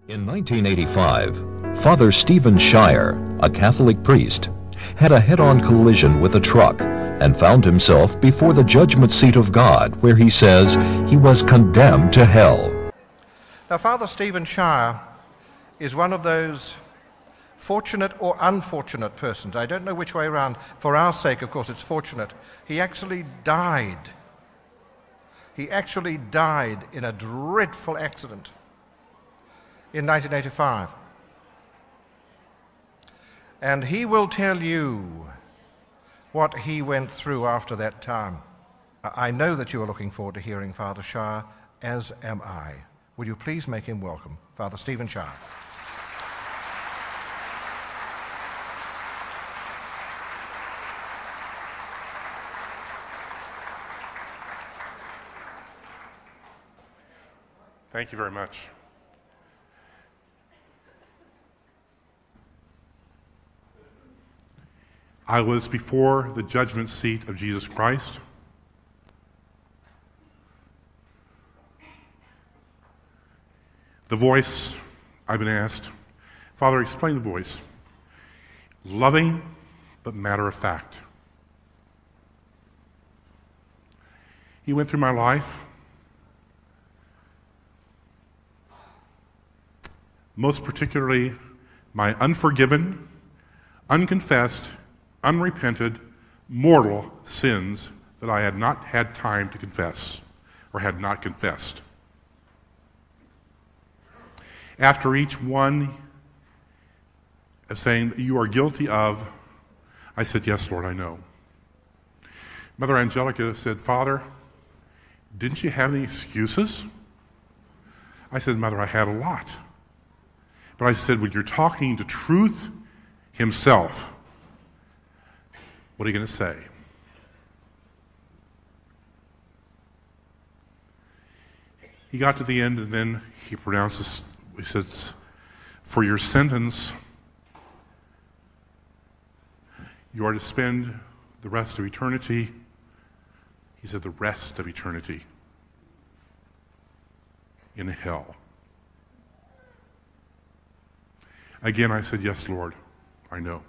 In 1985, Father Stephen Shire, a Catholic priest, had a head-on collision with a truck and found himself before the judgment seat of God, where he says he was condemned to hell. Now, Father Stephen Shire is one of those fortunate or unfortunate persons. I don't know which way around. For our sake, of course, it's fortunate. He actually died. He actually died in a dreadful accident in 1985. And he will tell you what he went through after that time. I know that you are looking forward to hearing Father Shire, as am I. Would you please make him welcome, Father Stephen Shire. Thank you very much. I was before the judgment seat of Jesus Christ. The voice, I've been asked, Father, explain the voice. Loving, but matter of fact. He went through my life. Most particularly, my unforgiven, unconfessed, unrepented, mortal sins that I had not had time to confess or had not confessed. After each one of saying that you are guilty of, I said, yes, Lord, I know. Mother Angelica said, Father, didn't you have any excuses? I said, Mother, I had a lot. But I said, when you're talking to truth himself, what are you going to say? He got to the end, and then he pronounced this. He says, for your sentence, you are to spend the rest of eternity. He said, the rest of eternity in hell. Again, I said, yes, Lord, I know.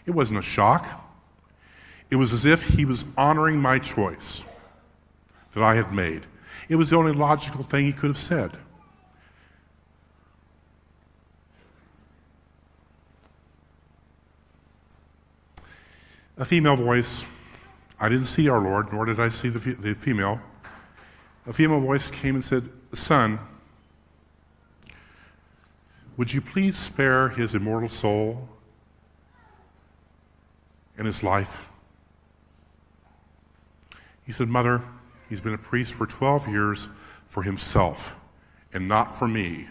It wasn't a shock. It was as if he was honoring my choice that I had made. It was the only logical thing he could have said. A female voice, I didn't see our Lord, nor did I see the female. A female voice came and said, Son, would you please spare his immortal soul and his life? He said, Mother, he's been a priest for 12 years for himself and not for me.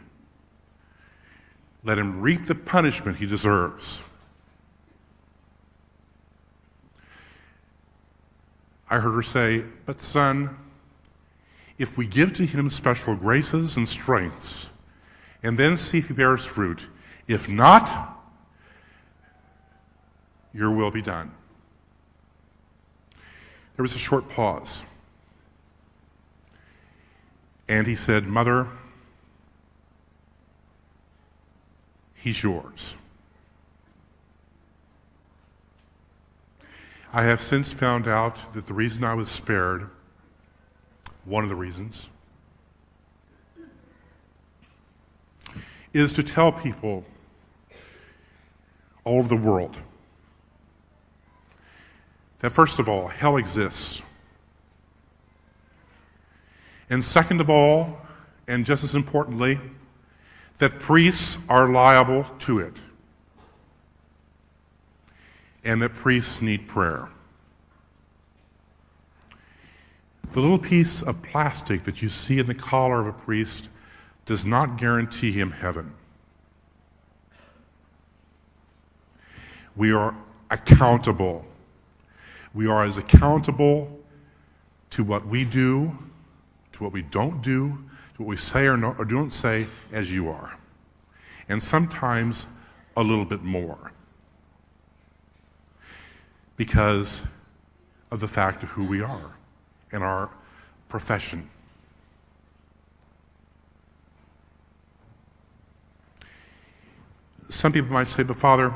Let him reap the punishment he deserves. I heard her say, but son, if we give to him special graces and strengths, and then see if he bears fruit, if not, your will be done. There was a short pause. And he said, Mother, he's yours. I have since found out that the reason I was spared, one of the reasons, is to tell people all over the world that first of all, hell exists. And second of all, and just as importantly, that priests are liable to it. And that priests need prayer. The little piece of plastic that you see in the collar of a priest does not guarantee him heaven. We are accountable. We are as accountable to what we do, to what we don't do, to what we say or don't say as you are. And sometimes a little bit more. Because of the fact of who we are and our profession. Some people might say, but Father,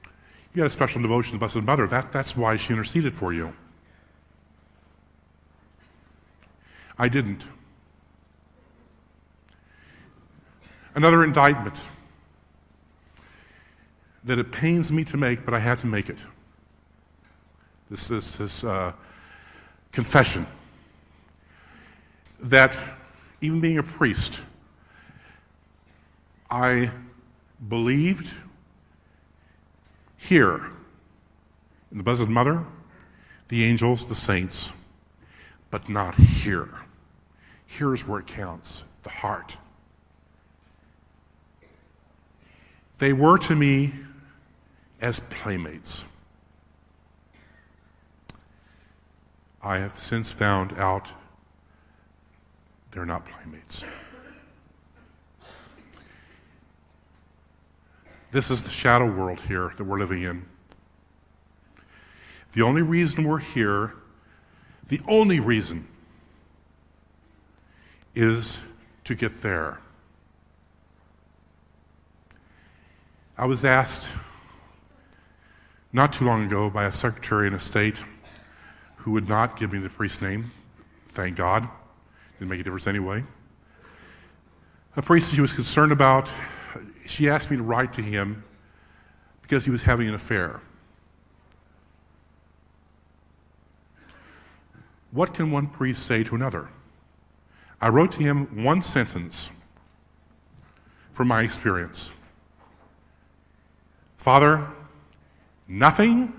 you got a special devotion to the Blessed Mother. That's why she interceded for you. I didn't. Another indictment that it pains me to make, but I had to make it. This confession that even being a priest, I believed here in the Blessed Mother, the angels, the saints, but not here. Here's where it counts, the heart. They were to me as playmates. I have since found out they're not playmates. This is the shadow world here that we're living in. The only reason we're here, the only reason, is to get there. I was asked not too long ago by a secretary in a state who would not give me the priest's name. Thank God. Didn't make a difference anyway. A priest she was concerned about, she asked me to write to him because he was having an affair. What can one priest say to another? I wrote to him one sentence from my experience. Father, nothing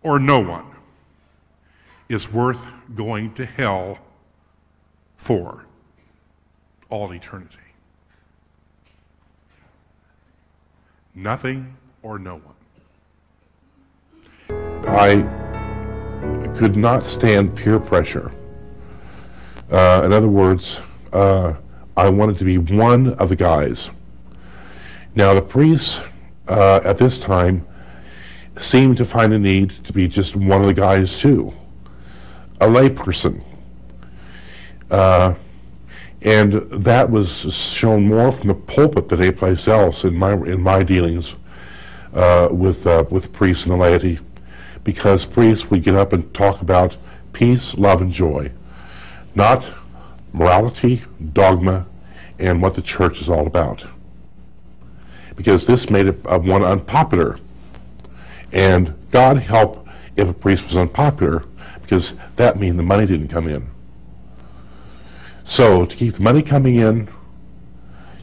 or no one is worth going to hell for all eternity. Nothing or no one. I could not stand peer pressure. In other words, I wanted to be one of the guys. Now, the priests at this time seemed to find a need to be just one of the guys too, a layperson. And that was shown more from the pulpit than any place else in my dealings with priests and the laity, because priests would get up and talk about peace, love, and joy, not morality, dogma, and what the church is all about. Because this made it one unpopular. And God help if a priest was unpopular, because that means the money didn't come in. So to keep the money coming in,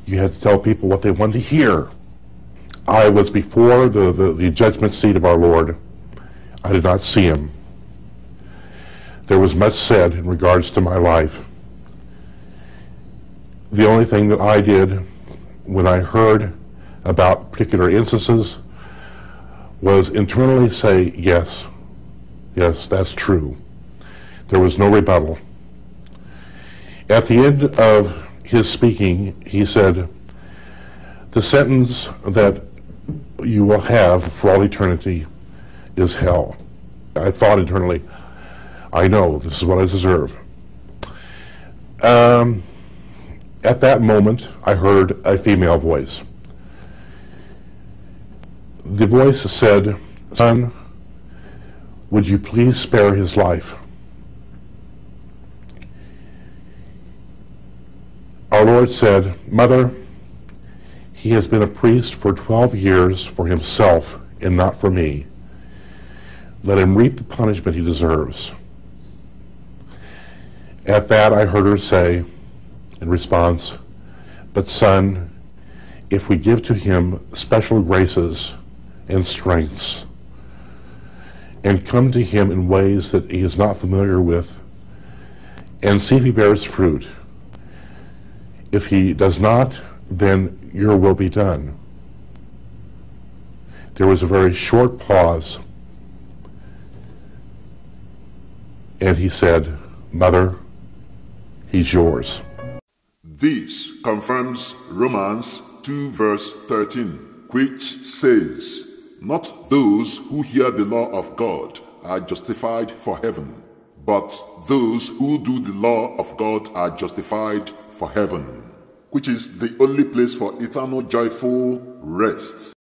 you had to tell people what they wanted to hear. I was before the judgment seat of our Lord. I did not see him. There was much said in regards to my life. The only thing that I did when I heard about particular instances was internally say, yes, that's true. There was no rebuttal. At the end of his speaking, he said, the sentence that you will have for all eternity is hell. I thought internally, I know this is what I deserve. At that moment, I heard a female voice. The voice said, son, would you please spare his life? Our Lord said, Mother, he has been a priest for 12 years for himself and not for me. Let him reap the punishment he deserves. At that, I heard her say, in response, but son, if we give to him special graces and strengths, and come to him in ways that he is not familiar with, and see if he bears fruit. If he does not, then your will be done. There was a very short pause, and he said, Mother, he's yours. This confirms Romans 2 verse 13, which says, not those who hear the law of God are justified for heaven, but those who do the law of God are justified for heaven, which is the only place for eternal joyful rest.